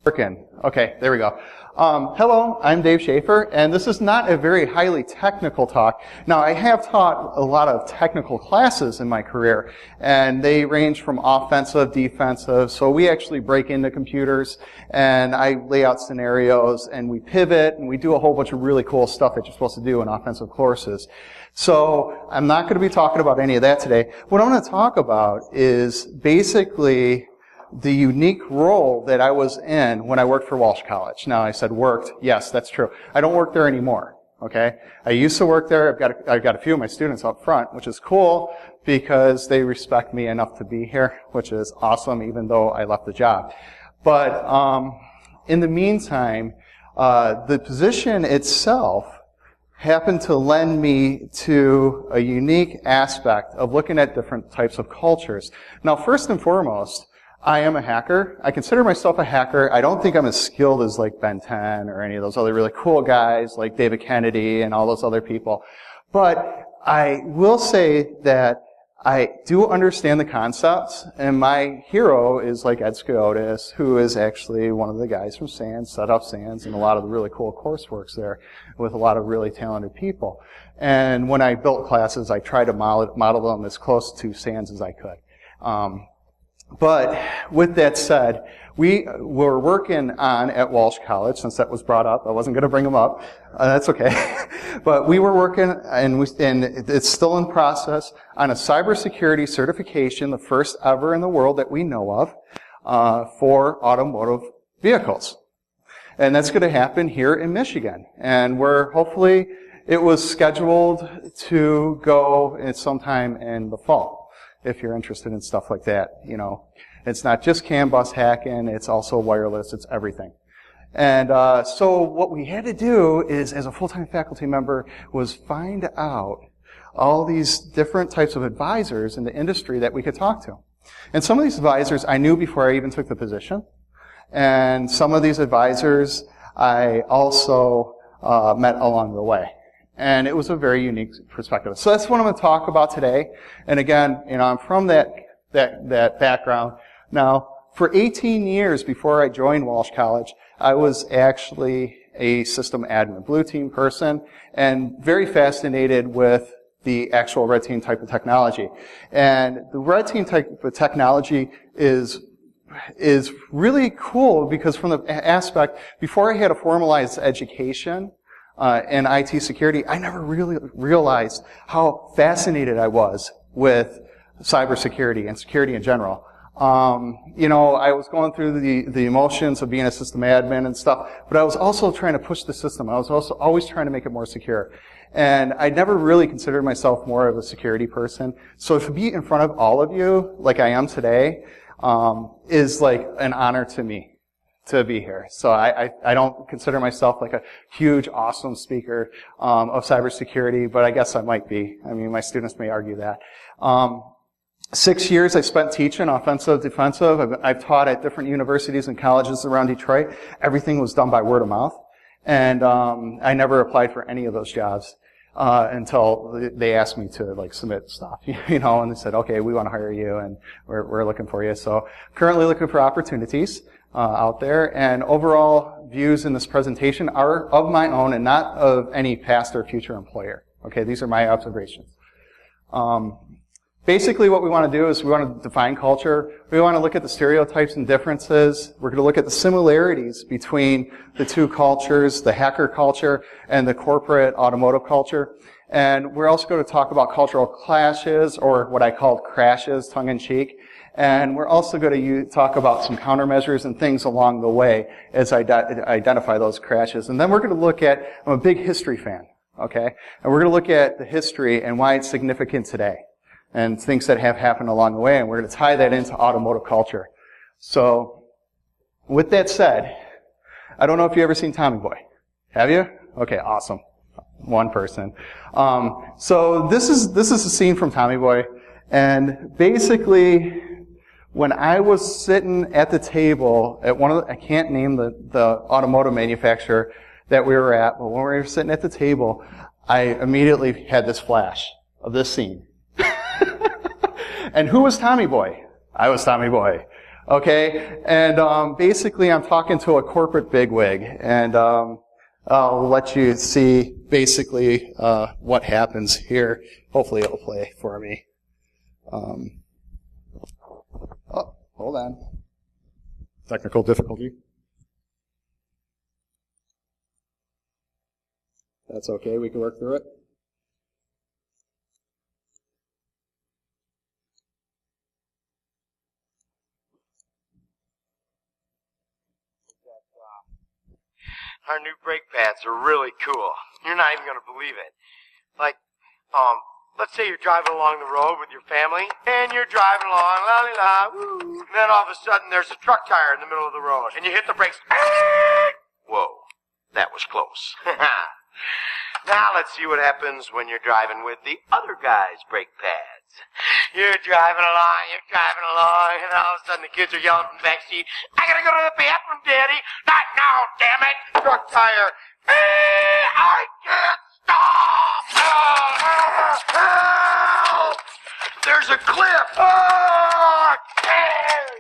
Working. Okay, there we go. Hello, I'm Dave Schaefer, and this is not a very highly technical talk. Now, I have taught a lot of technical classes in my career, and they range from offensive, defensive, so we actually break into computers, and I lay out scenarios, and we pivot, and we do a whole bunch of really cool stuff that you're supposed to do in offensive courses. So, I'm not going to be talking about any of that today. What I'm going to talk about is basically the unique role that I was in when I worked for Walsh College. Now, I said worked. Yes, that's true. I don't work there anymore. Okay? I used to work there. I've got a few of my students up front, which is cool because they respect me enough to be here, which is awesome, even though I left the job. But in the meantime, the position itself happened to lend me to a unique aspect of looking at different types of cultures. Now, first and foremost, I am a hacker. I consider myself a hacker. I don't think I'm as skilled as like Ben 10 or any of those other really cool guys like David Kennedy and all those other people. But I will say that I do understand the concepts, and my hero is like Ed Scotus, who is actually one of the guys from SANS, set up SANS, and a lot of the really cool courseworks there with a lot of really talented people. And when I built classes, I tried to model them as close to SANS as I could. But with that said, we were working on at Walsh College, since that was brought up. I wasn't going to bring them up. That's okay. But we were working, and it's still in process, on a cybersecurity certification, the first ever in the world that we know of, for automotive vehicles. And that's going to happen here in Michigan. And hopefully, it was scheduled to go sometime in the fall. If you're interested in stuff like that, it's not just CAN bus hacking, it's also wireless, it's everything. And so what we had to do is, as a full-time faculty member, was find out all these different types of advisors in the industry that we could talk to. And some of these advisors I knew before I even took the position, and some of these advisors I also met along the way. And it was a very unique perspective. So that's what I'm going to talk about today. And again, I'm from that background. Now, for 18 years before I joined Walsh College, I was actually a system admin, blue team person, and very fascinated with the actual red team type of technology. And the red team type of technology is really cool because from the aspect, before I had a formalized education, in IT security, I never really realized how fascinated I was with cybersecurity and security in general. I was going through the emotions of being a system admin and stuff, but I was also trying to push the system. I was also always trying to make it more secure. And I never really considered myself more of a security person. So to be in front of all of you, like I am today, is like an honor to me to be here. So I don't consider myself like a huge, awesome speaker of cybersecurity, but I guess I might be. I mean, my students may argue that. 6 years I spent teaching offensive, defensive. I've taught at different universities and colleges around Detroit. Everything was done by word of mouth. And I never applied for any of those jobs until they asked me to submit stuff, and they said, okay, we want to hire you, and we're looking for you. So currently looking for opportunities out there, and overall views in this presentation are of my own and not of any past or future employer. Okay, these are my observations. Basically what we want to do is we want to define culture. We want to look at the stereotypes and differences. We're going to look at the similarities between the two cultures, the hacker culture and the corporate automotive culture. And we're also going to talk about cultural clashes, or what I called crashes, tongue-in-cheek. And we're also going to talk about some countermeasures and things along the way as I identify those crashes. And then we're going to look at, I'm a big history fan, okay? And we're going to look at the history and why it's significant today, and things that have happened along the way. And we're going to tie that into automotive culture. So, with that said, I don't know if you've ever seen Tommy Boy. Have you? Okay, awesome. One person. So this is a scene from Tommy Boy. And basically, when I was sitting at the table at I can't name the automotive manufacturer that we were at, but when we were sitting at the table, I immediately had this flash of this scene. And who was Tommy Boy? I was Tommy Boy. Okay? And basically I'm talking to a corporate bigwig, and I'll let you see basically what happens here. Hopefully it'll play for me. Oh, hold on. Technical difficulty. That's okay, we can work through it. Our new brake pads are really cool. You're not even going to believe it. Like, let's say you're driving along the road with your family, and you're driving along, la-la-la, woo. And then all of a sudden there's a truck tire in the middle of the road, and you hit the brakes. Whoa, that was close. Now let's see what happens when you're driving with the other guy's brake pads. You're driving along, and all of a sudden the kids are yelling from the back seat, I gotta go to the bathroom, Daddy. Not now, damn it. Truck tire. I can't stop. Help! There's a cliff.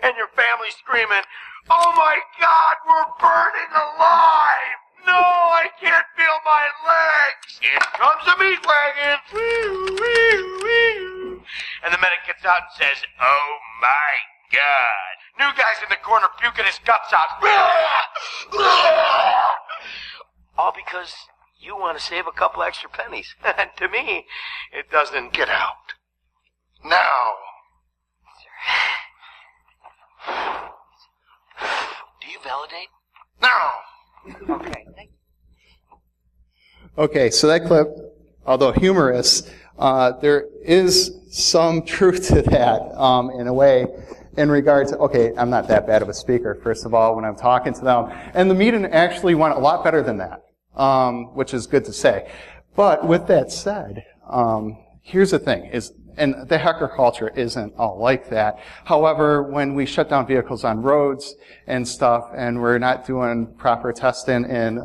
And your family's screaming, oh my God, we're burning alive. No, I can't feel my legs. Here comes the meat wagon. Woo, woo, woo. And the medic gets out and says, oh my God. New guy's in the corner puking his guts out. All because you want to save a couple extra pennies. To me, it doesn't. Get out. Now. Do you validate? Now. Okay. Okay, so that clip, although humorous, there is some truth to that in a way in regard to, okay, I'm not that bad of a speaker, first of all, when I'm talking to them. And the meeting actually went a lot better than that, which is good to say. But with that said, here's the thing, and the hacker culture isn't all like that. However, when we shut down vehicles on roads and stuff, and we're not doing proper testing in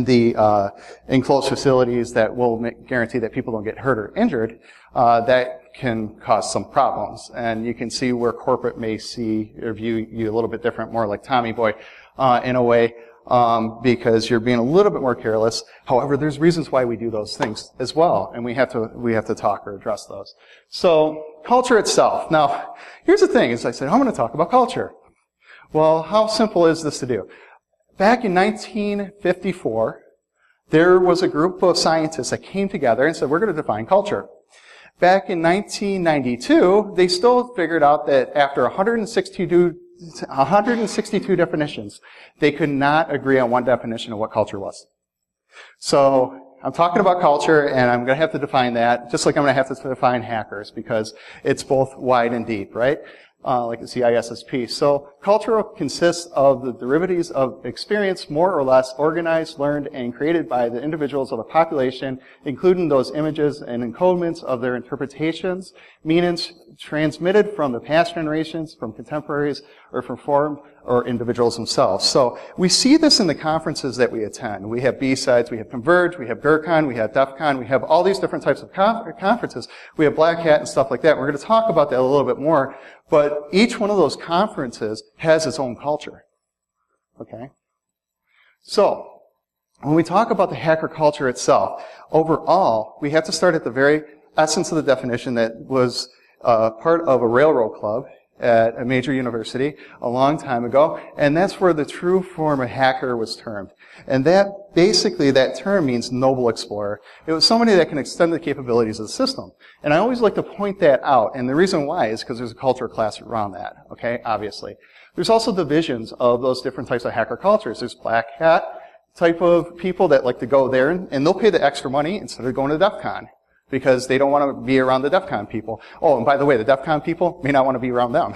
the enclosed facilities that will guarantee that people don't get hurt or injured, that can cause some problems. And you can see where corporate may see or view you a little bit different, more like Tommy Boy, in a way. Because you're being a little bit more careless. However, there's reasons why we do those things as well, and we have to talk or address those. So, culture itself. Now, here's the thing, as I said, I'm going to talk about culture. Well, how simple is this to do? Back in 1954, there was a group of scientists that came together and said, we're going to define culture. Back in 1992, they still figured out that after 162 definitions, they could not agree on one definition of what culture was. So, I'm talking about culture, and I'm going to have to define that, just like I'm going to have to define hackers, because it's both wide and deep, right? Like the CISSP. So, culture consists of the derivatives of experience, more or less organized, learned, and created by the individuals of a population, including those images and encodements of their interpretations, meanings transmitted from the past generations, from contemporaries, or from forum or individuals themselves. So we see this in the conferences that we attend. We have B-Sides, we have Converge, we have GERCON, we have DEF CON, we have all these different types of conferences. We have Black Hat and stuff like that. We're going to talk about that a little bit more. But each one of those conferences has its own culture. Okay? So, when we talk about the hacker culture itself, overall, we have to start at the very essence of the definition that was part of a railroad club at a major university a long time ago, and that's where the true form of hacker was termed. And that, basically, that term means noble explorer. It was somebody that can extend the capabilities of the system. And I always like to point that out, and the reason why is because there's a culture class around that, okay, obviously. There's also divisions of those different types of hacker cultures. There's Black Hat type of people that like to go there, and they'll pay the extra money instead of going to DEF CON, because they don't want to be around the DEF CON people. Oh, and by the way, the DEF CON people may not want to be around them.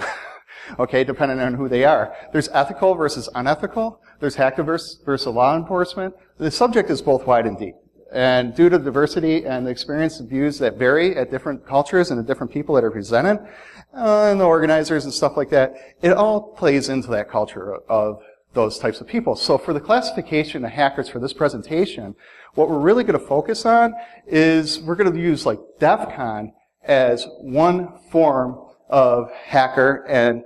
Okay, depending on who they are. There's ethical versus unethical. There's hacktivists versus law enforcement. The subject is both wide and deep. And due to diversity and the experience and views that vary at different cultures and the different people that are presented, and the organizers and stuff like that, it all plays into that culture of those types of people. So for the classification of hackers for this presentation, what we're really going to focus on is we're going to use like DEF CON as one form of hacker and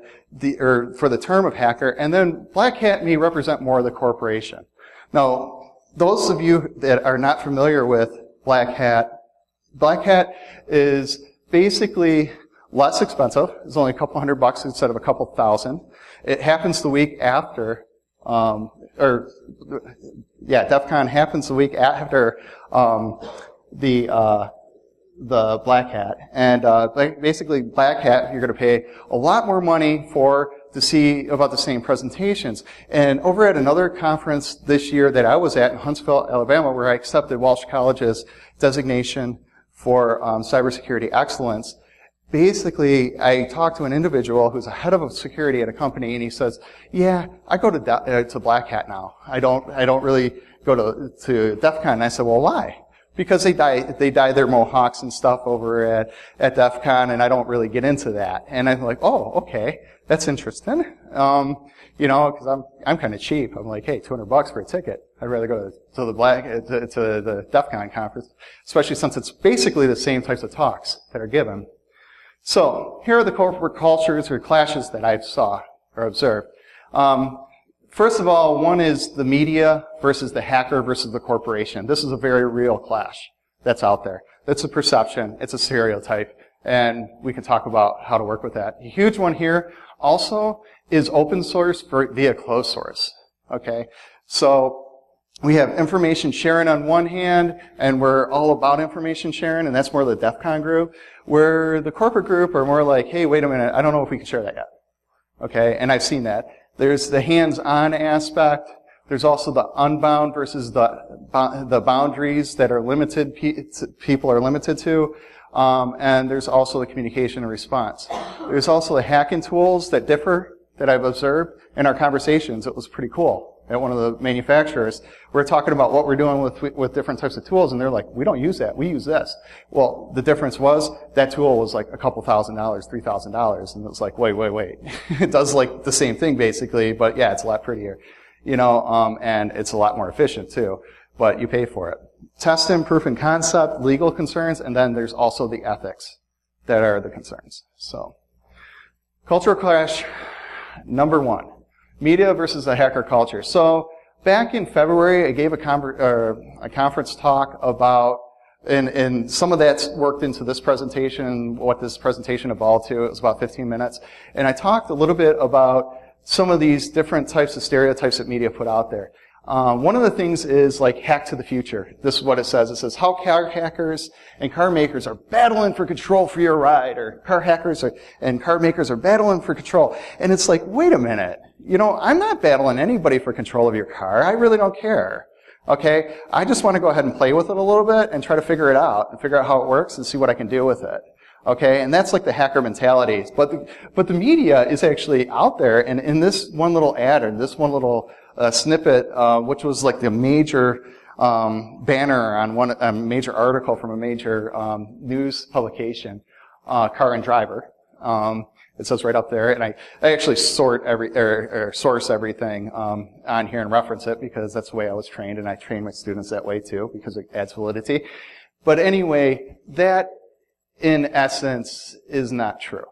for the term of hacker, and then Black Hat may represent more of the corporation. Now, those of you that are not familiar with Black Hat is basically less expensive. It's only a couple $100 instead of a couple thousand. It happens the week after, DEF CON happens the week after the Black Hat. And basically, Black Hat, you're going to pay a lot more money to see about the same presentations. And over at another conference this year that I was at in Huntsville, Alabama, where I accepted Walsh College's designation for cybersecurity excellence, basically, I talked to an individual who's a head of security at a company, and he says, "Yeah, I go to Black Hat now. I don't really go to DEF CON." And I said, "Well, why?" Because they dye their mohawks and stuff over at DEF CON, and I don't really get into that. And I'm like, "Oh, okay, that's interesting." Because I'm kind of cheap. I'm like, "Hey, $200 for a ticket. I'd rather go to the DEF CON conference, especially since it's basically the same types of talks that are given." So here are the corporate cultures or clashes that I saw or observed. First of all, one is the media versus the hacker versus the corporation. This is a very real clash that's out there. It's a perception. It's a stereotype. And we can talk about how to work with that. A huge one here also is open source via closed source. Okay? So we have information sharing on one hand, and we're all about information sharing, and that's more the DEF CON group, where the corporate group are more like, "Hey, wait a minute, I don't know if we can share that yet." Okay? And I've seen that. There's the hands-on aspect. There's also the unbound versus the boundaries that are limited, people are limited to. And there's also the communication and response. There's also the hacking tools that differ that I've observed in our conversations. It was pretty cool. At one of the manufacturers, we're talking about what we're doing with different types of tools, and they're like, "We don't use that. We use this." Well, the difference was that tool was like a couple $1,000s, $3,000, and it was like, wait. It does like the same thing basically, but yeah, it's a lot prettier, and it's a lot more efficient too. But you pay for it. Testing, proof and concept, legal concerns, and then there's also the ethics that are the concerns. So, cultural clash number one. Media versus the hacker culture. So back in February, I gave a conference talk about, and some of that's worked into this presentation, what this presentation evolved to. It was about 15 minutes. And I talked a little bit about some of these different types of stereotypes that media put out there. One of the things is like hack to the future. This is what it says. It says how car hackers and car makers are battling for control for your ride, or car hackers and car makers are battling for control. And it's like, wait a minute. I'm not battling anybody for control of your car. I really don't care. Okay? I just want to go ahead and play with it a little bit and try to figure it out and figure out how it works and see what I can do with it. Okay? And that's like the hacker mentality. But the media is actually out there, and in this one little ad or this one little snippet, which was like the major banner on a major article from a major news publication, Car and Driver. It says right up there, and I actually source everything on here and reference it because that's the way I was trained, and I train my students that way too because it adds validity. But anyway, that in essence is not true.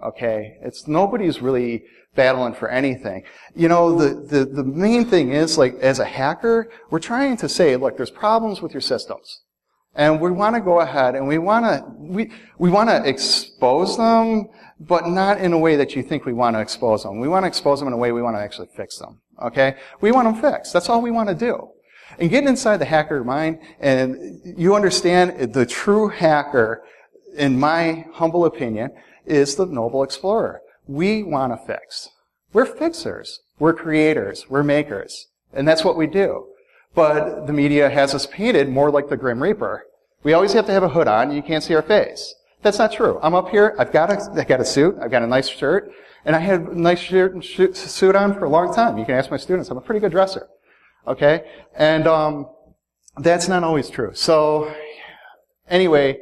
Okay, nobody's really battling for anything. The main thing is, like, as a hacker, we're trying to say, look, there's problems with your systems. And we want to go ahead and we want to expose them, but not in a way that you think we want to expose them. We want to expose them in a way we want to actually fix them. Okay? We want them fixed. That's all we want to do. And getting inside the hacker mind, and you understand the true hacker, in my humble opinion, is the noble explorer. We want to fix. We're fixers. We're creators. We're makers. And that's what we do. But the media has us painted more like the Grim Reaper. We always have to have a hood on. You can't see our face. That's not true. I'm up here. I've got a suit. I've got a nice shirt. And I had a nice shirt and suit on for a long time. You can ask my students. I'm a pretty good dresser. Okay? And that's not always true. So anyway,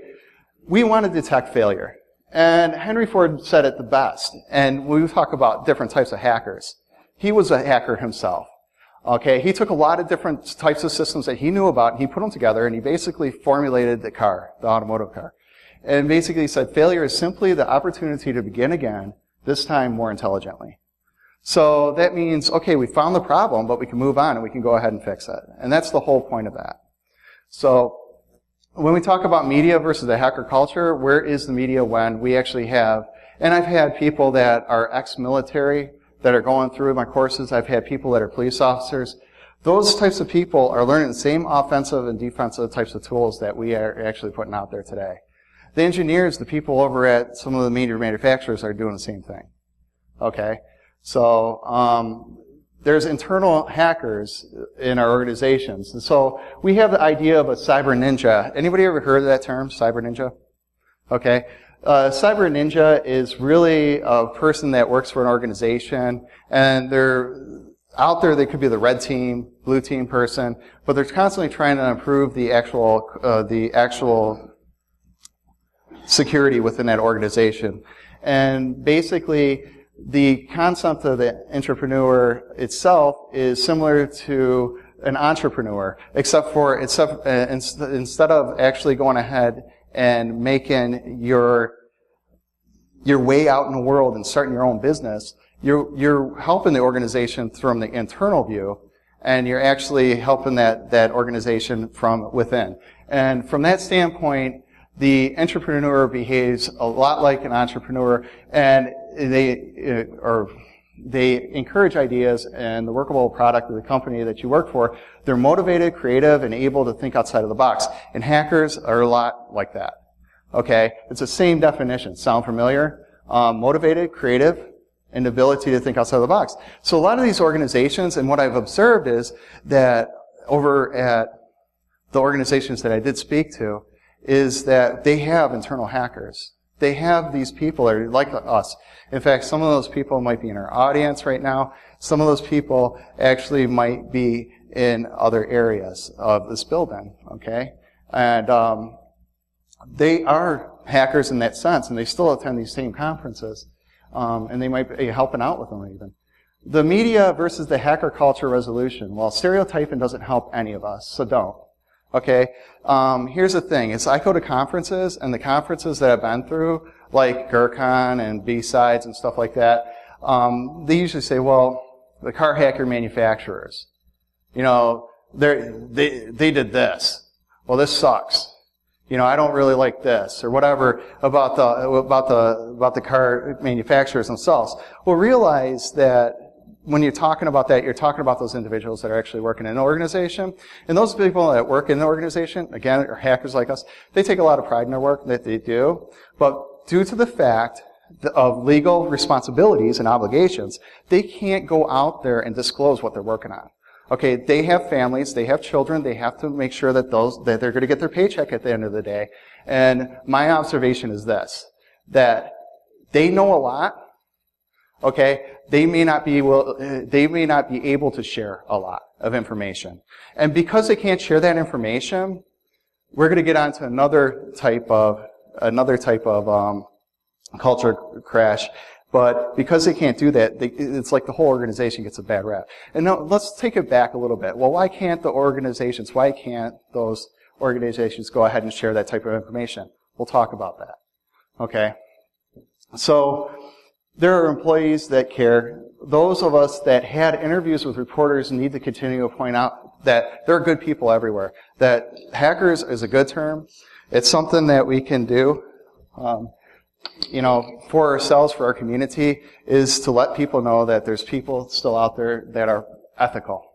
we want to detect failure. And Henry Ford said it the best. And we talk about different types of hackers. he was a hacker himself. Okay, he took a lot of different types of systems that he knew about, and he put them together, and he basically formulated the car, the automotive car. And basically said failure is simply the opportunity to begin again, this time more intelligently. So that means, okay, we found the problem, but we can move on and we can go ahead and fix it. And that's the whole point of that. So when we talk about media versus the hacker culture, where is the media when we actually have, and I've had people that are ex-military that are going through my courses. I've had people that are police officers. Those types of people are learning the same offensive and defensive types of tools that we are actually putting out there today. The engineers, the people over at some of the major manufacturers are doing the same thing. Okay? So, there's internal hackers in our organizations. And so we have the idea of a cyber ninja. Anybody ever heard of that term, cyber ninja? Okay. Cyber ninja is really a person that works for an organization, and they're out there. They could be the red team, blue team person, but they're constantly trying to improve the actual security within that organization. And basically, the concept of the entrepreneur itself is similar to an entrepreneur, except instead of actually going ahead and making your way out in the world and starting your own business, you're helping the organization from the internal view, and you're actually helping that organization from within. And from that standpoint, the entrepreneur behaves a lot like an entrepreneur, and they encourage ideas and the workable product of the company that you work for. They're motivated, creative, and able to think outside of the box. And hackers are a lot like that. Okay? It's the same definition. Sound familiar? Motivated, creative, and the ability to think outside of the box. So a lot of these organizations, and what I've observed is that over at the organizations that I did speak to, is that they have internal hackers. They have these people that are like us. In fact, some of those people might be in our audience right now. Some of those people actually might be in other areas of this building, okay? And they are hackers in that sense, and they still attend these same conferences. And they might be helping out with them even. The media versus the hacker culture resolution. Well, stereotyping doesn't help any of us, so don't. Okay, here's the thing, is I go to conferences, and the conferences that I've been through, like GERCON and B-Sides and stuff like that, they usually say, well, the car hacker manufacturers, you know, they did this. Well, this sucks. You know, I don't really like this, or whatever about the car manufacturers themselves. Well, realize that when you're talking about that, you're talking about those individuals that are actually working in an organization. And those people that work in the organization, again, are hackers like us. They take a lot of pride in their work that they do. But due to the fact of legal responsibilities and obligations, they can't go out there and disclose what they're working on. Okay, they have families, they have children, they have to make sure that they're going to get their paycheck at the end of the day. And my observation is this, that they know a lot. Okay, they may not be able to share a lot of information. And because they can't share that information, we're going to get onto another type of culture crash. But because they can't do that, it's like the whole organization gets a bad rap. And now let's take it back a little bit. Well, why can't those organizations go ahead and share that type of information? We'll talk about that. Okay? So there are employees that care. Those of us that had interviews with reporters need to continue to point out that there are good people everywhere. That hackers is a good term. It's something that we can do, for ourselves, for our community, is to let people know that there's people still out there that are ethical.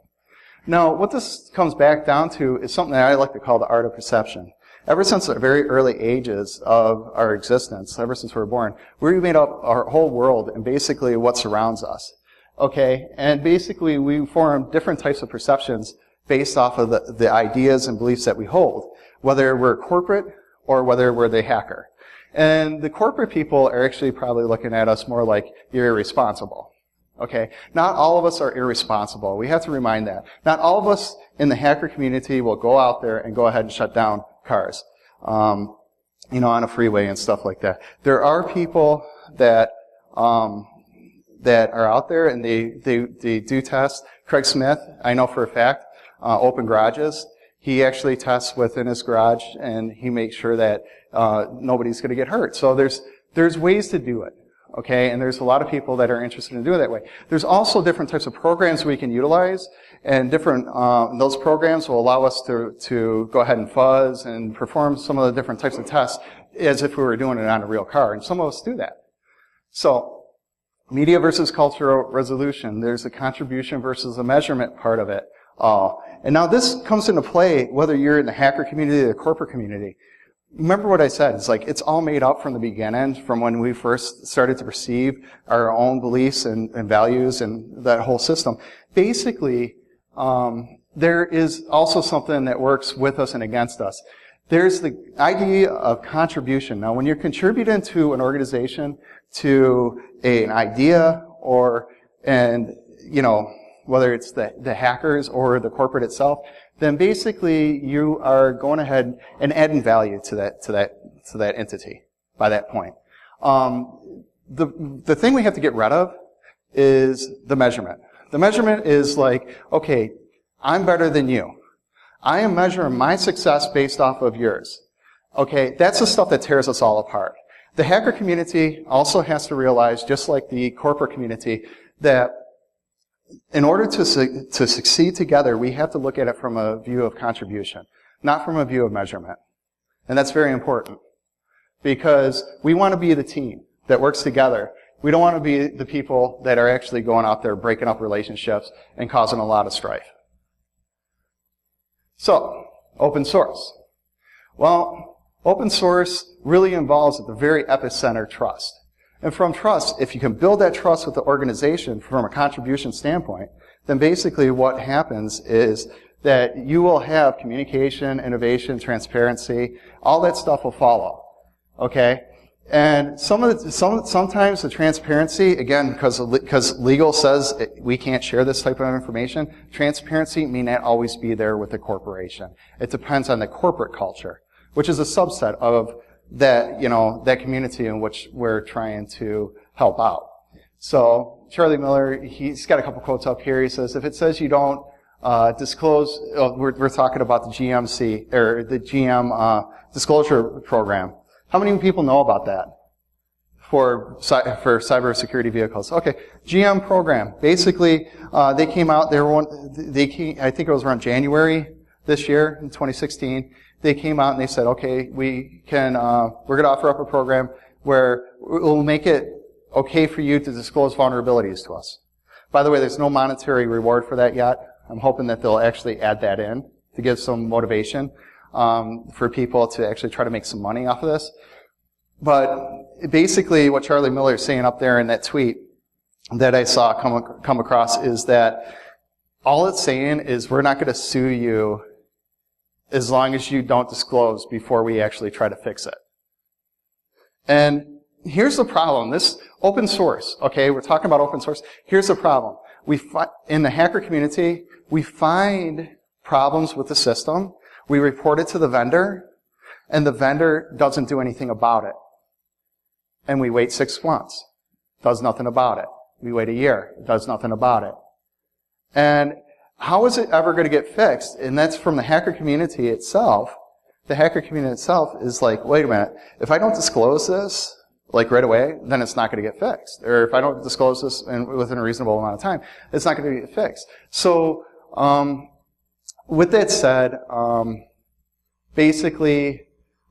Now, what this comes back down to is something that I like to call the art of perception. Ever since the very early ages of our existence, ever since we were born, we made up our whole world and basically what surrounds us. Okay? And basically we form different types of perceptions based off of the ideas and beliefs that we hold, whether we're corporate or whether we're the hacker. And the corporate people are actually probably looking at us more like you're irresponsible. Okay? Not all of us are irresponsible. We have to remind that. Not all of us in the hacker community will go out there and go ahead and shut down cars, on a freeway and stuff like that. There are people that, that are out there, and they do test. Craig Smith, I know for a fact, open garages. He actually tests within his garage, and he makes sure that nobody's going to get hurt. So there's ways to do it, okay? And there's a lot of people that are interested in doing it that way. There's also different types of programs we can utilize, and different those programs will allow us to go ahead and fuzz and perform some of the different types of tests as if we were doing it on a real car, and some of us do that. So, media versus cultural resolution. There's a contribution versus a measurement part of it. And now this comes into play whether you're in the hacker community or the corporate community. Remember what I said. It's like it's all made up from the beginning, from when we first started to perceive our own beliefs and values and that whole system. Basically, there is also something that works with us and against us. There's the idea of contribution. Now, when you're contributing to an organization, to an idea, whether it's the hackers or the corporate itself, then basically you are going ahead and adding value to that entity by that point. The thing we have to get rid of is the measurement. The measurement is like, okay, I'm better than you. I am measuring my success based off of yours. Okay, that's the stuff that tears us all apart. The hacker community also has to realize, just like the corporate community, that in order to succeed together, we have to look at it from a view of contribution, not from a view of measurement. And that's very important, because we want to be the team that works together. We don't want to be the people that are actually going out there breaking up relationships and causing a lot of strife. So, open source. Well, open source really involves at the very epicenter trust. And from trust, if you can build that trust with the organization from a contribution standpoint, then basically what happens is that you will have communication, innovation, transparency, all that stuff will follow. Okay? And sometimes the transparency, again, because legal says we can't share this type of information, transparency may not always be there with the corporation. It depends on the corporate culture, which is a subset of that, that community in which we're trying to help out. So, Charlie Miller, he's got a couple quotes up here. He says, if it says you don't disclose, we're talking about the GMC, or the GM disclosure program. How many people know about that for cybersecurity vehicles? Okay, GM program. Basically, they came out. I think it was around January this year in 2016. They came out and they said, okay, we're going to offer up a program where we'll make it okay for you to disclose vulnerabilities to us. By the way, there's no monetary reward for that yet. I'm hoping that they'll actually add that in to give some motivation for people to actually try to make some money off of this. But basically what Charlie Miller is saying up there in that tweet that I saw come across is that all it's saying is we're not going to sue you as long as you don't disclose before we actually try to fix it. And here's the problem. This open source, okay, we're talking about open source. Here's the problem. In the hacker community, we find problems with the system. We report it to the vendor, and the vendor doesn't do anything about it. And we wait 6 months. Does nothing about it. We wait a year. Does nothing about it. And how is it ever going to get fixed? And that's from the hacker community itself. The hacker community itself is like, wait a minute, if I don't disclose this, like right away, then it's not going to get fixed. Or if I don't disclose this within a reasonable amount of time, it's not going to get fixed. So, with that said, basically,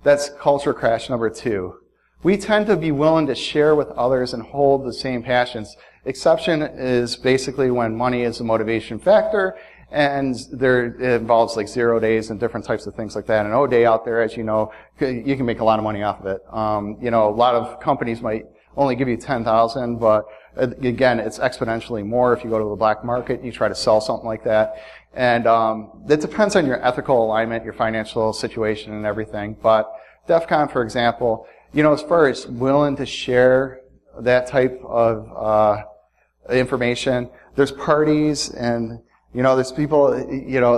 that's culture crash number 2. We tend to be willing to share with others and hold the same passions. Exception is basically when money is a motivation factor, and it involves like 0 days and different types of things like that. An O-day out there, as you know, you can make a lot of money off of it. A lot of companies might only give you 10,000, but again, it's exponentially more if you go to the black market and you try to sell something like that. And that depends on your ethical alignment, your financial situation, and everything. But DEF CON, for example, as far as willing to share that type of information, there's parties and there's people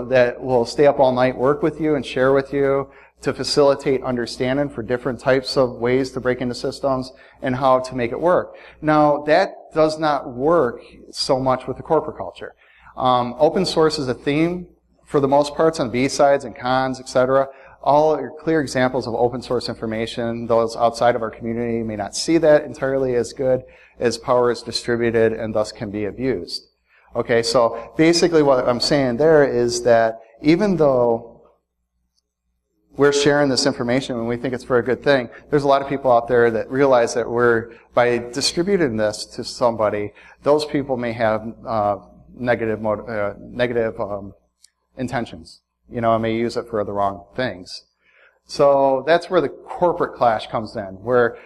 that will stay up all night, work with you and share with you to facilitate understanding for different types of ways to break into systems and how to make it work. Now, that does not work so much with the corporate culture. Open source is a theme for the most parts on B-sides and cons, etc. All are clear examples of open source information. Those outside of our community may not see that entirely as good, as power is distributed and thus can be abused. Okay, so basically what I'm saying there is that even though we're sharing this information and we think it's for a good thing, there's a lot of people out there that realize that by distributing this to somebody, those people may have negative intentions. And may use it for the wrong things. So that's where the corporate clash comes in, where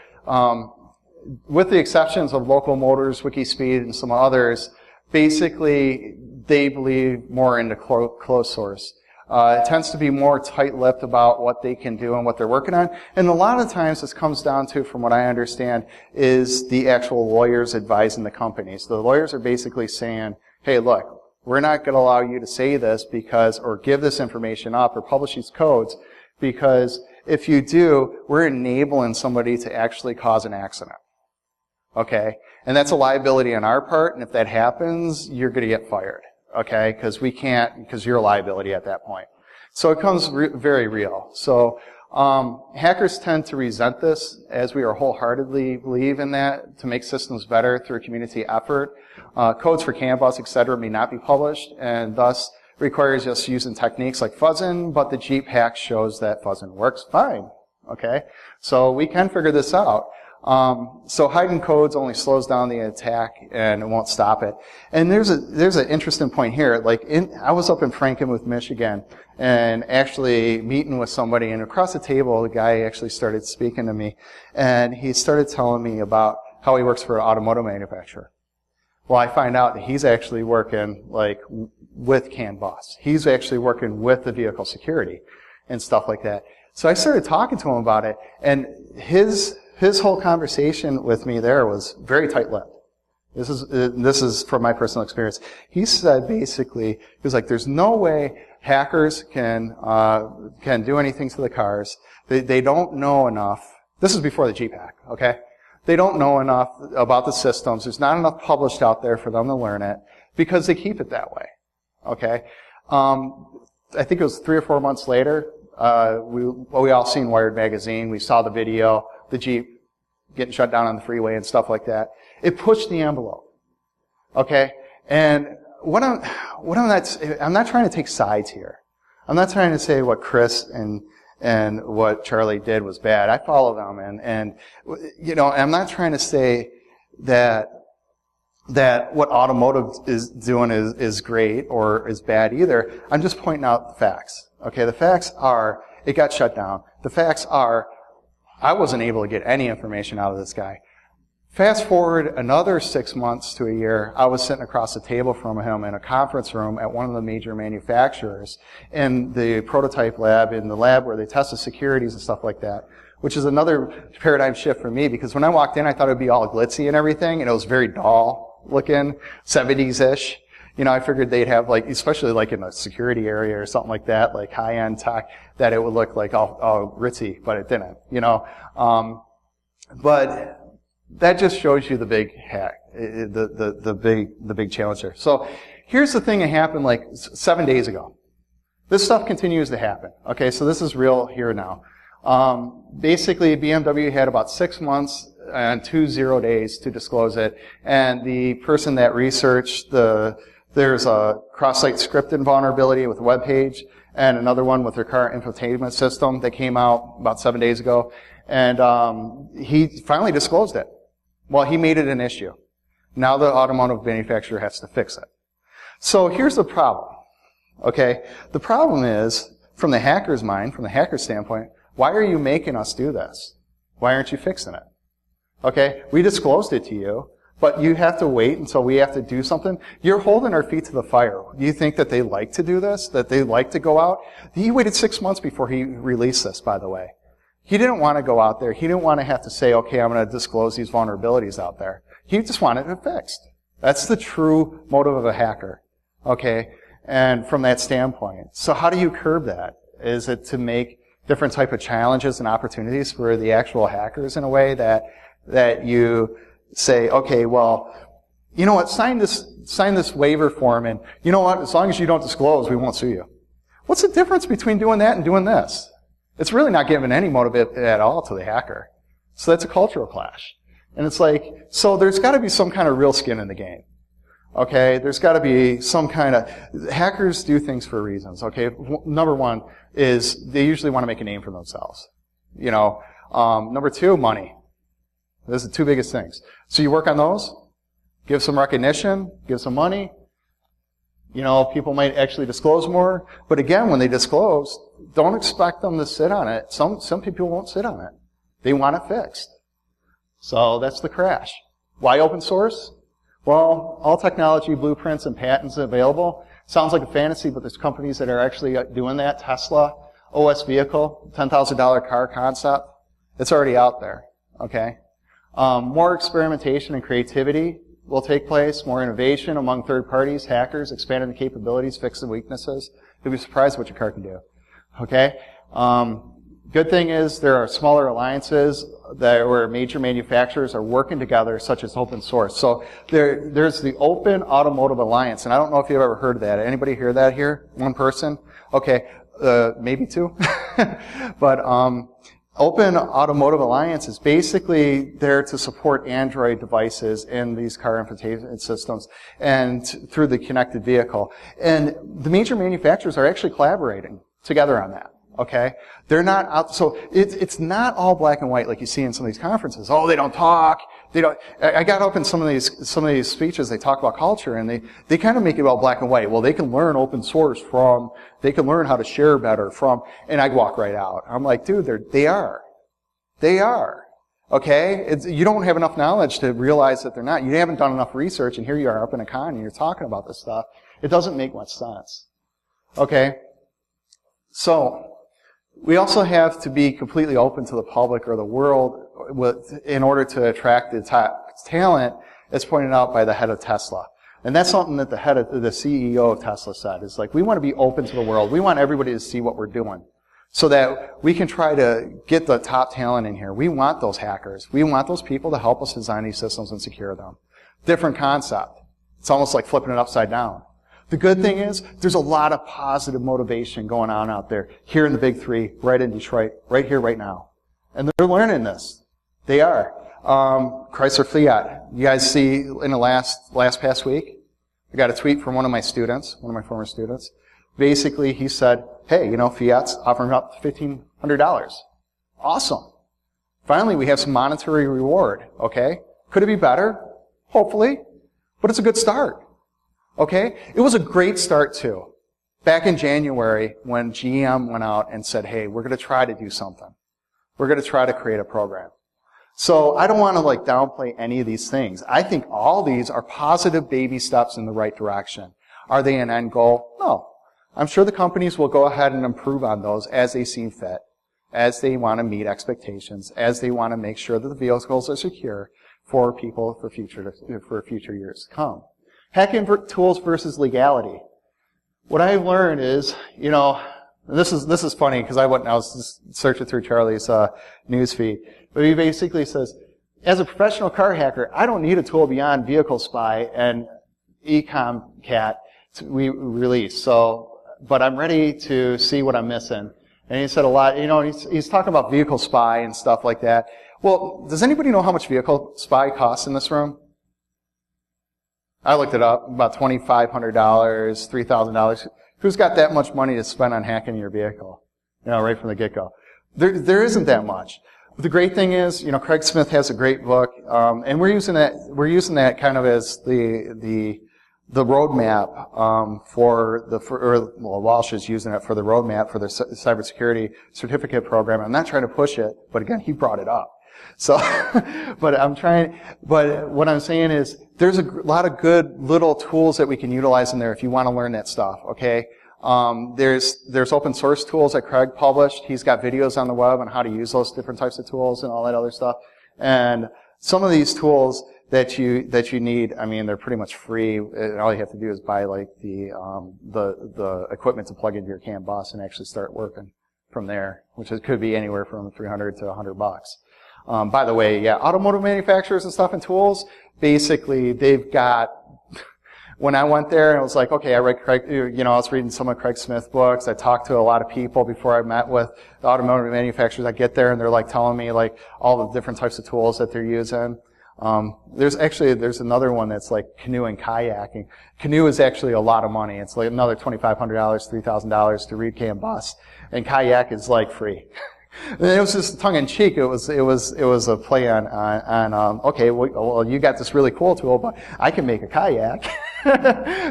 with the exceptions of Local Motors, Wikispeed, and some others, basically they believe more into closed source. It tends to be more tight-lipped about what they can do and what they're working on. And a lot of times this comes down to, from what I understand, is the actual lawyers advising the companies. The lawyers are basically saying, hey, look, we're not going to allow you to say this or give this information up or publish these codes, because if you do, we're enabling somebody to actually cause an accident. Okay? And that's a liability on our part, and if that happens, you're going to get fired. Okay? Because you're a liability at that point. So it becomes very real. So hackers tend to resent this, as we are wholeheartedly believe in that, to make systems better through community effort. Codes for CAN bus, etc. may not be published, and thus requires us using techniques like fuzzing, but the Jeep hack shows that fuzzing works fine. Okay? So we can figure this out. So hiding codes only slows down the attack and it won't stop it. And there's an interesting point here. I was up in Frankenmuth, Michigan, and actually meeting with somebody, and across the table, the guy actually started speaking to me, and he started telling me about how he works for an automotive manufacturer. Well, I find out that he's actually working with CAN bus. He's actually working with the vehicle security and stuff like that. So I started talking to him about it, and his whole conversation with me there was very tight-lipped. This is from my personal experience. He said basically, he was like, there's no way hackers can do anything to the cars. They don't know enough. This is before the Jeep hack, okay? They don't know enough about the systems. There's not enough published out there for them to learn it, because they keep it that way, okay? I think it was 3 or 4 months later, we all seen Wired magazine. We saw the video, the Jeep getting shut down on the freeway and stuff like that. It pushed the envelope, okay? And I'm not trying to take sides here. I'm not trying to say what Chris and what Charlie did was bad. I follow them, and I'm not trying to say that what Automotive is doing is great or is bad either. I'm just pointing out the facts. Okay, the facts are it got shut down. The facts are I wasn't able to get any information out of this guy. Fast forward another 6 months to a year, I was sitting across the table from him in a conference room at one of the major manufacturers in the prototype lab, in the lab where they test the securities and stuff like that, which is another paradigm shift for me, because when I walked in, I thought it would be all glitzy and everything, and it was very dull looking, 70s-ish. I figured they'd have, especially in a security area or something like that, high-end tech, that it would look all ritzy, but it didn't, But that just shows you the big hack, the big challenge there. So here's the thing that happened 7 days ago. This stuff continues to happen. Okay, so this is real here now. Basically, BMW had about 6 months and 2 0 days to disclose it, and the person that researched there's a cross-site scripting vulnerability with a web page, and another one with their car infotainment system that came out about 7 days ago, and he finally disclosed it. Well, he made it an issue. Now the automotive manufacturer has to fix it. So here's the problem. Okay? The problem is, from the hacker's mind, from the hacker's standpoint, why are you making us do this? Why aren't you fixing it? Okay? We disclosed it to you, but you have to wait until we have to do something. You're holding our feet to the fire. Do you think that they like to do this? That they like to go out? He waited 6 months before he released this, by the way. He didn't want to go out there. He didn't want to have to say, okay, I'm going to disclose these vulnerabilities out there. He just wanted it fixed. That's the true motive of a hacker. Okay? And from that standpoint. So how do you curb that? Is it to make different type of challenges and opportunities for the actual hackers in a way that you say, okay, well, you know what, sign this waiver form, and you know what, as long as you don't disclose, we won't sue you. What's the difference between doing that and doing this? It's really not giving any motive at all to the hacker. So that's a cultural clash. And it's like, so there's got to be some kind of real skin in the game. Okay? There's got to be some kind of, hackers do things for reasons. Okay? Number one is they usually want to make a name for themselves. You know, number two, money. Those are the two biggest things. So you work on those, give some recognition, give some money. You know, people might actually disclose more. But again, when they disclose, don't expect them to sit on it. Some people won't sit on it. They want it fixed. So that's the crash. Why open source? Well, all technology, blueprints, and patents available. Sounds like a fantasy, but there's companies that are actually doing that. Tesla, OS vehicle, $10,000 car concept. It's already out there. Okay? More experimentation and creativity will take place, more innovation among third parties, hackers, expanding the capabilities, fixing weaknesses. You'll be surprised what your car can do. Okay? Good thing is there are smaller alliances where major manufacturers are working together, such as open source. So there's the Open Automotive Alliance, and I don't know if you've ever heard of that. Anybody hear that here? One person? Okay, maybe two. But Open Automotive Alliance is basically there to support Android devices in these car infotainment systems and through the connected vehicle. And the major manufacturers are actually collaborating together on that. Okay? They're not out, so it's not all black and white like you see in some of these conferences. Oh, they don't talk. They don't, I got up in some of these speeches, they talk about culture, and they kind of make it all black and white. Well, they can learn open source they can learn how to share better and I walk right out. I'm like, dude, they are. Okay? You don't have enough knowledge to realize that they're not. You haven't done enough research, and here you are up in a con and you're talking about this stuff. It doesn't make much sense. Okay? So, we also have to be completely open to the public or the world in order to attract the top talent, as pointed out by the head of Tesla. And that's something that the CEO of Tesla said, is like, we want to be open to the world. We want everybody to see what we're doing so that we can try to get the top talent in here. We want those hackers. We want those people to help us design these systems and secure them. Different concept. It's almost like flipping it upside down. The good thing is, there's a lot of positive motivation going on out there, here in the Big Three, right in Detroit, right here, right now. And they're learning this. They are. Chrysler Fiat. You guys see in the last past week, I got a tweet from one of my former students. Basically, he said, hey, you know, Fiat's offering up $1,500. Awesome. Finally, we have some monetary reward, okay? Could it be better? Hopefully. But it's a good start. Okay? It was a great start, too. Back in January, when GM went out and said, hey, we're going to try to do something. We're going to try to create a program. So I don't want to downplay any of these things. I think all these are positive baby steps in the right direction. Are they an end goal? No. I'm sure the companies will go ahead and improve on those as they seem fit, as they want to meet expectations, as they want to make sure that the vehicles are secure for people for future years to come. Hacking tools versus legality. What I've learned is, you know, this is funny because I was just searching through Charlie's news feed, but he basically says, as a professional car hacker, I don't need a tool beyond Vehicle Spy and EcomCat we release. So, but I'm ready to see what I'm missing. And he said a lot. You know, he's talking about Vehicle Spy and stuff like that. Well, does anybody know how much Vehicle Spy costs in this room? I looked it up, about $2,500, $3,000. Who's got that much money to spend on hacking your vehicle? You know, right from the get-go. There isn't that much. But the great thing is, you know, Craig Smith has a great book, and we're using that kind of as the roadmap, Walsh is using it for the roadmap for the cybersecurity certificate program. I'm not trying to push it, but again, he brought it up. So, but what I'm saying is, there's a lot of good little tools that we can utilize in there if you want to learn that stuff, okay? There's open source tools that Craig published. He's got videos on the web on how to use those different types of tools and all that other stuff. And some of these tools that you need, I mean, they're pretty much free. All you have to do is buy the equipment to plug into your CAN bus and actually start working from there, which could be anywhere from $300 to $100. By the way, yeah, automotive manufacturers and stuff and tools, basically they've got, when I went there and it was like, okay, I read Craig, I was reading some of Craig Smith books. I talked to a lot of people before I met with the automotive manufacturers. I get there and they're like telling me like all the different types of tools that they're using. There's another one that's like canoe and kayaking. Canoe is actually a lot of money. It's like another $2,500, $3,000 to read can bus. And kayak is like free. And it was just tongue in cheek. It was a play on okay, well, you got this really cool tool, but I can make a kayak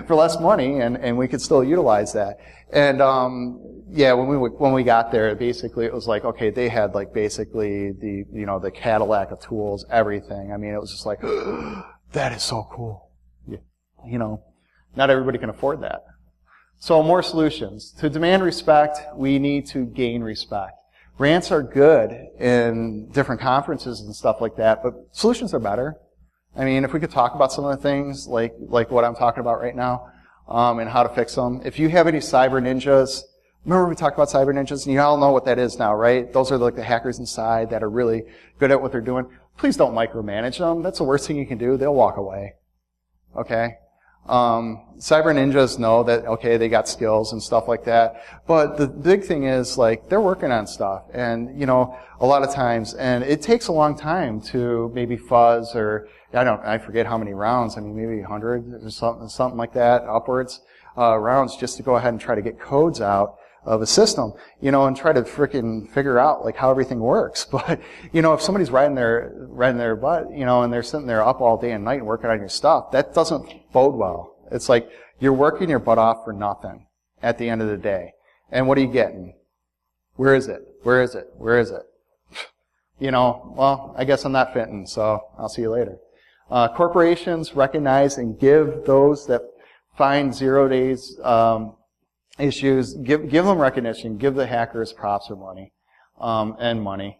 for less money, and we could still utilize that. And, yeah, when we got there, basically it was like, okay, they had like basically the Cadillac of tools, everything. I mean, it was just like, that is so cool. Yeah. Not everybody can afford that. So more solutions. To demand respect, we need to gain respect. Rants are good in different conferences and stuff like that, but solutions are better. I mean, if we could talk about some of the things like what I'm talking about right now, and how to fix them. If you have any cyber ninjas, remember we talked about cyber ninjas, and you all know what that is now, right? Those are like the hackers inside that are really good at what they're doing. Please don't micromanage them. That's the worst thing you can do. They'll walk away. Okay? Cyber ninjas know that, okay, they got skills and stuff like that. But the big thing is, like, they're working on stuff. And, a lot of times, and it takes a long time to maybe fuzz or, I forget how many rounds. I mean, maybe 100 or something like that, upwards, rounds just to go ahead and try to get codes out of a system, and try to frickin' figure out, like, how everything works. But, if somebody's riding their butt, and they're sitting there up all day and night working on your stuff, that doesn't bode well. It's like, you're working your butt off for nothing at the end of the day. And what are you getting? Where is it? Where is it? Where is it? Well, I guess I'm not fitting, so I'll see you later. Corporations recognize and give those that find 0 days, issues, give them recognition, give the hackers props or money, and money,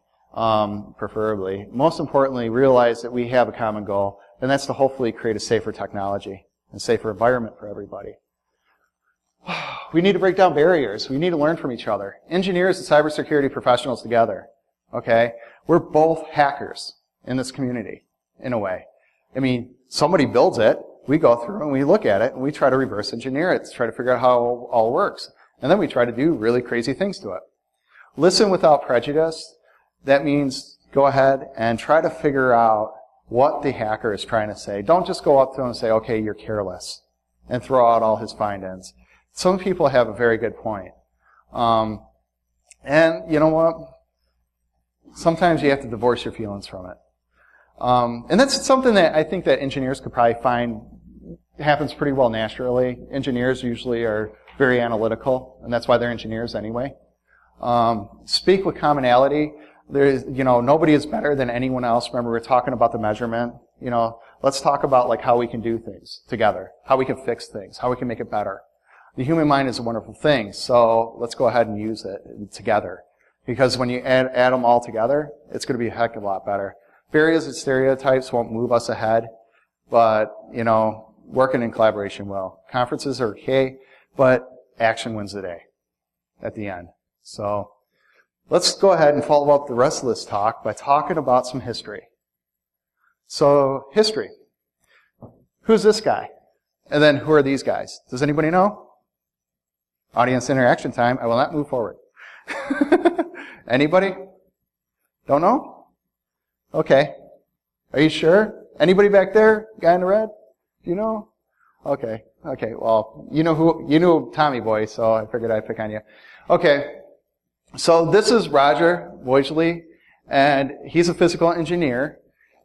preferably. Most importantly, realize that we have a common goal, and that's to hopefully create a safer technology and safer environment for everybody. We need to break down barriers. We need to learn from each other. Engineers and cybersecurity professionals together, okay? We're both hackers in this community, in a way. I mean, somebody builds it, we go through and we look at it and we try to reverse engineer it to try to figure out how it all works. And then we try to do really crazy things to it. Listen without prejudice. That means go ahead and try to figure out what the hacker is trying to say. Don't just go up to him and say, okay, you're careless, and throw out all his findings. Some people have a very good point. And you know what? Sometimes you have to divorce your feelings from it. And that's something that I think that engineers could probably find happens pretty well naturally. Engineers usually are very analytical, and that's why they're engineers anyway. Speak with commonality. Nobody is better than anyone else. Remember, we're talking about the measurement. Let's talk about like how we can do things together, how we can fix things, how we can make it better. The human mind is a wonderful thing, so let's go ahead and use it together. Because when you add them all together, it's going to be a heck of a lot better. Barriers and stereotypes won't move us ahead, but, working in collaboration will. Conferences are okay, but action wins the day at the end. So let's go ahead and follow up the rest of this talk by talking about some history. So, history. Who's this guy? And then who are these guys? Does anybody know? Audience interaction time. I will not move forward. Anybody? Don't know? Okay. Are you sure? Anybody back there? Guy in the red? Do you know? Okay. Okay. Well, you knew Tommy Boy, so I figured I'd pick on you. Okay. So this is Roger Boisjoly, and he's a physical engineer.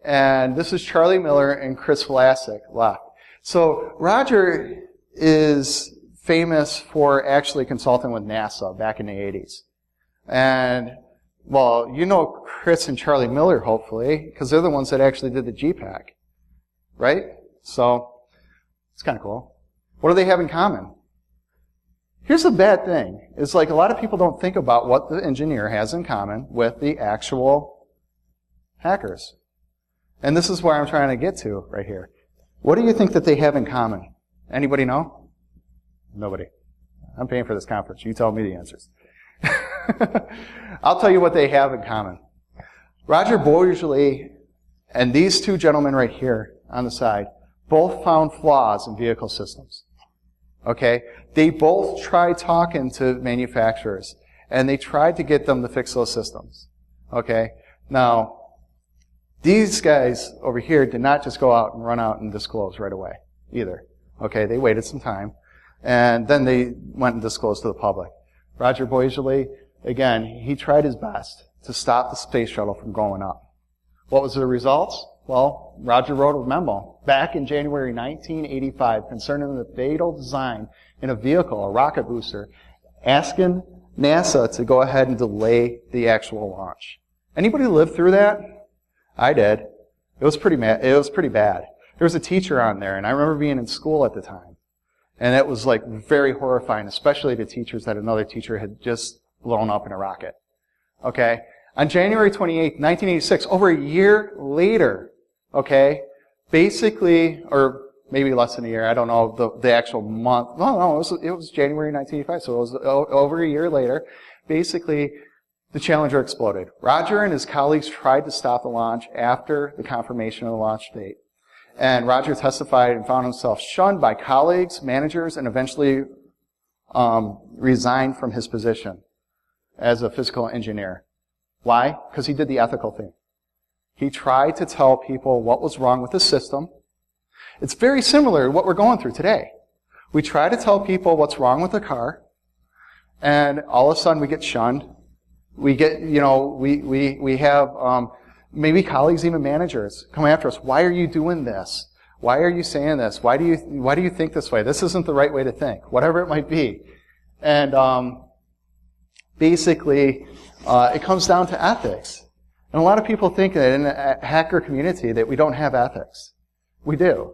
And this is Charlie Miller and Chris Valasek left. So Roger is famous for actually consulting with NASA back in the 80s. And, well, Chris and Charlie Miller, hopefully, because they're the ones that actually did the GPAC. Right? So, it's kind of cool. What do they have in common? Here's the bad thing. It's like a lot of people don't think about what the engineer has in common with the actual hackers. And this is where I'm trying to get to right here. What do you think that they have in common? Anybody know? Nobody. I'm paying for this conference. You tell me the answers. I'll tell you what they have in common. Roger Boisjoly and these two gentlemen right here on the side both found flaws in vehicle systems. Okay? They both tried talking to manufacturers, and they tried to get them to fix those systems. Okay? Now, these guys over here did not just go out and run out and disclose right away either. Okay? They waited some time, and then they went and disclosed to the public. Roger Boisjoly, again, he tried his best to stop the space shuttle from going up. What was the results? Well, Roger wrote a memo back in January 1985 concerning the fatal design in a vehicle, a rocket booster, asking NASA to go ahead and delay the actual launch. Anybody live through that? I did. It was pretty bad. There was a teacher on there, and I remember being in school at the time. And it was like very horrifying, especially to teachers that another teacher had just blown up in a rocket. Okay? On January 28th, 1986, over a year later, okay, basically, or maybe less than a year, I don't know the actual month. No, it was January 1985, so it was over a year later. Basically, the Challenger exploded. Roger and his colleagues tried to stop the launch after the confirmation of the launch date. And Roger testified and found himself shunned by colleagues, managers, and eventually resigned from his position as a physical engineer. Why? Because he did the ethical thing. He tried to tell people what was wrong with the system. It's very similar to what we're going through today. We try to tell people what's wrong with the car, and all of a sudden we get shunned. We get, we have maybe colleagues, even managers, come after us. Why are you doing this? Why are you saying this? Why do you think this way? This isn't the right way to think. Whatever it might be. And basically, it comes down to ethics. And a lot of people think that in the hacker community that we don't have ethics. We do.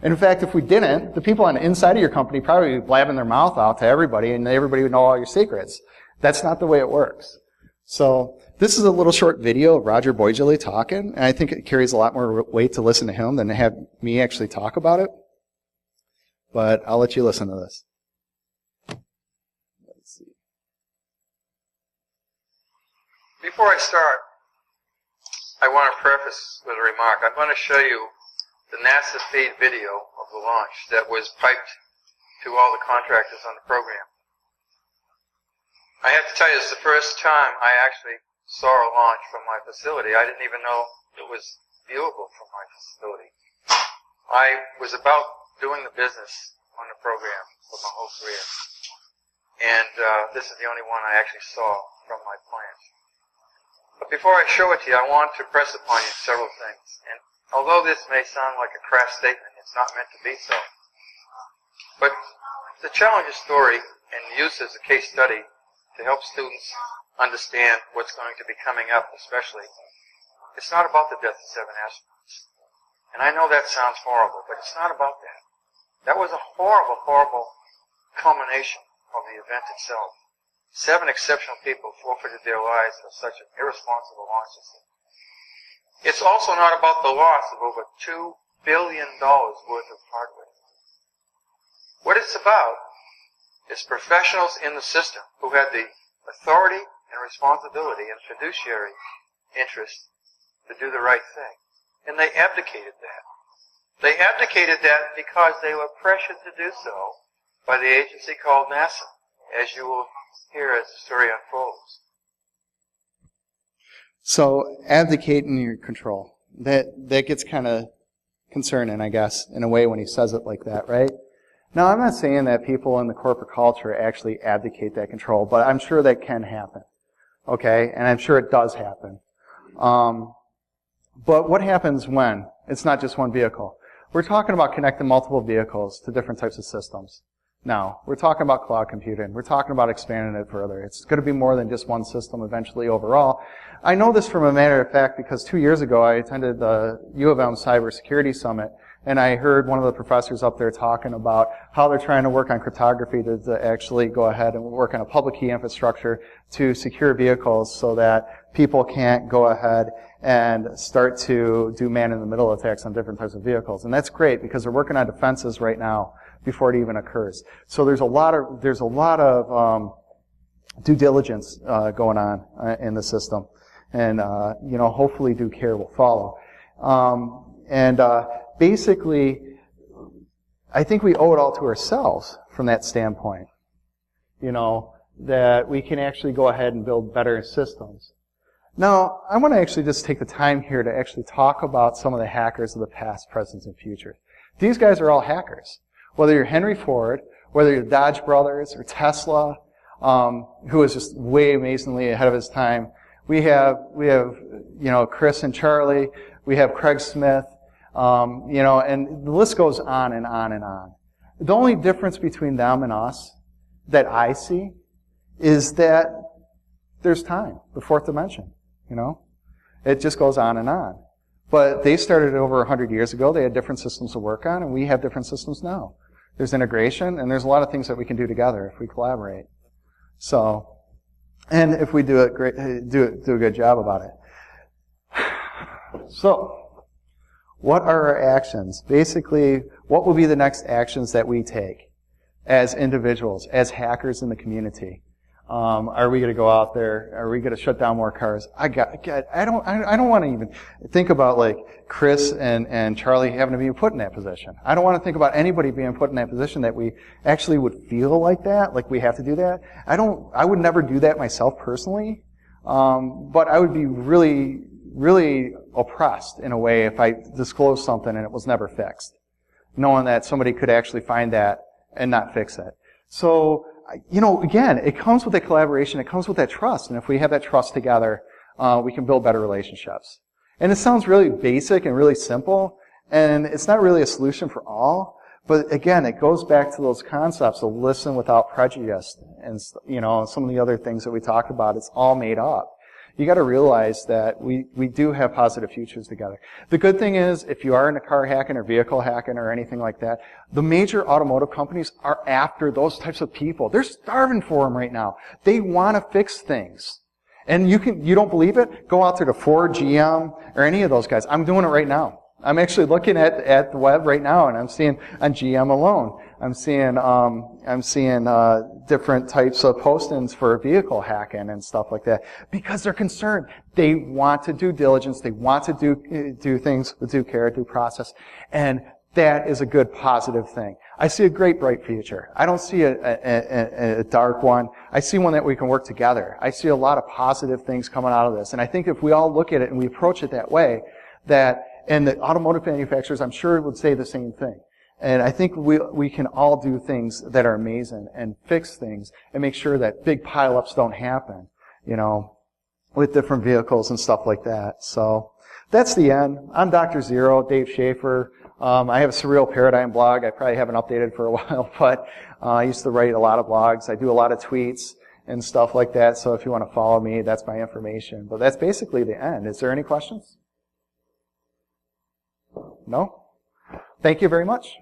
And in fact, if we didn't, the people on the inside of your company probably would be blabbing their mouth out to everybody, and everybody would know all your secrets. That's not the way it works. So this is a little short video of Roger Boisjoly talking, and I think it carries a lot more weight to listen to him than to have me actually talk about it. But I'll let you listen to this. Let's see. Before I start, I want to preface with a remark. I'm going to show you the NASA feed video of the launch that was piped to all the contractors on the program. I have to tell you, it's the first time I actually saw a launch from my facility. I didn't even know it was viewable from my facility. I was about doing the business on the program for my whole career. And this is the only one I actually saw from my plant. But before I show it to you, I want to press upon you several things. And although this may sound like a crass statement, it's not meant to be so. But the Challenger story and used as a case study to help students understand what's going to be coming up, especially, it's not about the death of 7 astronauts. And I know that sounds horrible, but it's not about that. That was a horrible, horrible culmination of the event itself. 7 exceptional people forfeited their lives for such an irresponsible launch system. It's also not about the loss of over $2 billion worth of hardware. What it's about is professionals in the system who had the authority and responsibility and fiduciary interest to do the right thing. And they abdicated that. They abdicated that because they were pressured to do so by the agency called NASA, as you will hear as the story unfolds. So, abdicating your control. That gets kind of concerning, I guess, in a way when he says it like that, right? Now, I'm not saying that people in the corporate culture actually abdicate that control, but I'm sure that can happen. Okay? And I'm sure it does happen. But what happens when it's not just one vehicle? We're talking about connecting multiple vehicles to different types of systems. Now, we're talking about cloud computing. We're talking about expanding it further. It's going to be more than just one system eventually overall. I know this from a matter of fact because 2 years ago I attended the U of M Cybersecurity Summit, and I heard one of the professors up there talking about how they're trying to work on cryptography to actually go ahead and work on a public key infrastructure to secure vehicles so that people can't go ahead and start to do man-in-the-middle attacks on different types of vehicles. And that's great because they're working on defenses right now before it even occurs. So there's a lot of due diligence going on in the system. and hopefully due care will follow. Basically, I think we owe it all to ourselves from that standpoint. That we can actually go ahead and build better systems. Now, I want to actually just take the time here to actually talk about some of the hackers of the past, present, and future. These guys are all hackers. Whether you're Henry Ford, whether you're Dodge Brothers or Tesla, who was just way amazingly ahead of his time. We have Chris and Charlie. We have Craig Smith. And the list goes on and on and on. The only difference between them and us that I see is that there's time, the fourth dimension. It just goes on and on. But they started over 100 years ago. They had different systems to work on, and we have different systems now. There's integration, and there's a lot of things that we can do together if we collaborate. So, and if we do a good job about it. So, what are our actions? Basically, what will be the next actions that we take as individuals, as hackers in the community? Are we going to go out there? Are we going to shut down more cars? I don't want to even think about like Chris and Charlie having to be put in that position. I don't want to think about anybody being put in that position that we actually would feel like that, like we have to do that. I would never do that myself personally. But I would be really, really oppressed in a way if I disclosed something and it was never fixed, knowing that somebody could actually find that and not fix it. So, again, it comes with that collaboration, it comes with that trust, and if we have that trust together, we can build better relationships. And it sounds really basic and really simple, and it's not really a solution for all, but again, it goes back to those concepts of listen without prejudice, and some of the other things that we talked about, it's all made up. You got to realize that we do have positive futures together. The good thing is, if you are into car hacking or vehicle hacking or anything like that, the major automotive companies are after those types of people. They're starving for them right now. They want to fix things. And you don't believe it? Go out there to Ford, GM, or any of those guys. I'm doing it right now. I'm actually looking at the web right now, and I'm seeing on GM alone. I'm seeing different types of postings for vehicle hacking and stuff like that because they're concerned. They want to do diligence. They want to do things with due care, due process, and that is a good positive thing. I see a great bright future. I don't see a dark one. I see one that we can work together. I see a lot of positive things coming out of this, and I think if we all look at it and we approach it that way, and the automotive manufacturers, I'm sure, would say the same thing. And I think we can all do things that are amazing and fix things and make sure that big pileups don't happen, with different vehicles and stuff like that. So that's the end. I'm Dr. Zero, Dave Schaefer. I have a Surreal Paradigm blog. I probably haven't updated for a while, but I used to write a lot of blogs. I do a lot of tweets and stuff like that. So if you want to follow me, that's my information. But that's basically the end. Is there any questions? No? Thank you very much.